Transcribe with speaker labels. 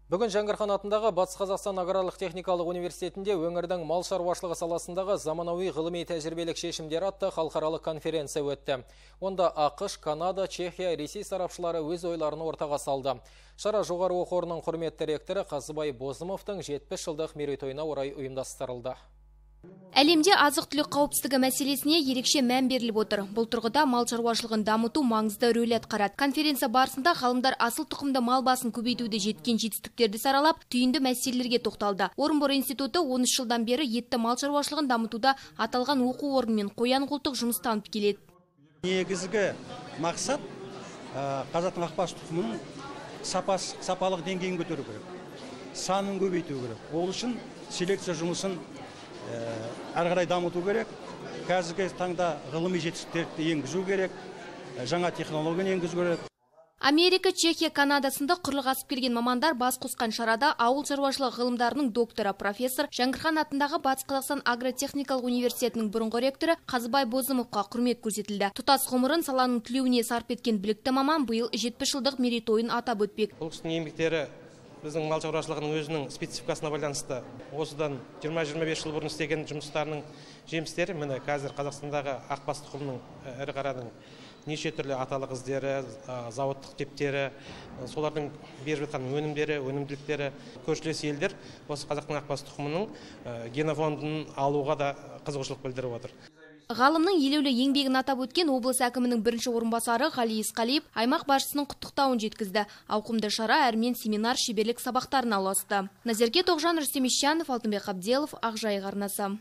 Speaker 1: Бүгін Жаңғырхан атындағы Батыс Қазақстан аграрлық техникалық университетінде өңірдің мал шаруашылығы саласындағы заманауи ғылыми тәжірибелік шешімдер атты халықаралық конференция өтті. Онда ақш, Канада, Чехия, Ресей сарапшылары өз ойларын ортаға салды. Шара жоғары оқу орнының құрметті ректоры Қазыбай Бозымовтың 70 жылдық мерейтойына орай ұйымдастырылды.
Speaker 2: Әлемде азық-түлік қауіпсіздігі мәселесіне ерекше мән беріліп отыр. Бұл тұрғыда мал шаруашылығын дамыту маңызды рөл атқарады. Конференция барысында ғалымдар асыл тұқымды мал басын көбейтуде жеткен жетістіктерді саралап, түйінді мәселелерге тоқталды. Орынбор институты 13 жылдан бері етті мал шаруашылығын дамытуда аталған оқу орнымен қоян қолтық жұмыс танып келеді.
Speaker 3: Негізгі мақсат қазақтың ақбас тұқымының сапалық деңгейін көтеру керек. Санын көбейту керек. Ол үшін селекция жұмысын әрі қарай дамыту керек. Қазіргі таңда ғылыми жетістіктерді енгізу керек, жаңа технологияны енгізу керек.
Speaker 2: Америка, Чехия, Канада сынды құрлық асып келген мамандар бас қосқан шарада ауыл шаруашылығы ғылымдарының докторы профессор Жаңғырхан атындағы Батыс Қазақстан агротехникалық университетінің бұрынғы ректоры Қазыбай Бозымовқа құрмет көрсетілді. Тұтас ғұмырын саланың түлеуіне сарп еткен білікті маман биыл 70 жылдық мерейтойын атап өтпек.
Speaker 4: Бұл кісінің еңбектері біздің мал шаруашылығының өзінің спецификасына байланысты. Осыдан 20-25 жыл бұрын істеген жұмыстарының жемістері міне қазір Қазақстандағы ақбас тұқымының ірі қараның неше түрлі аталық іздері, зауыттық типтері, солардың беріп жатқан өнімдері, өнімділіктері. Көршілес елдер осы қазақтың ақбас тұқымының генофондын алуға да қызығушылық білдіріп отыр.
Speaker 2: Ғалымның елеулі еңбегін атап өткен облыс әкімінің бірінші орынбасары Ғали Есқалиев аймақ басшысының құттықтауын жеткізді. Ауқымды шара әрмен семинар шеберлік сабақтарына ұласты. Назерке Тоғжан, Рүстем Исжанов, Алтынбек Абделов, Ақжайық арнасы.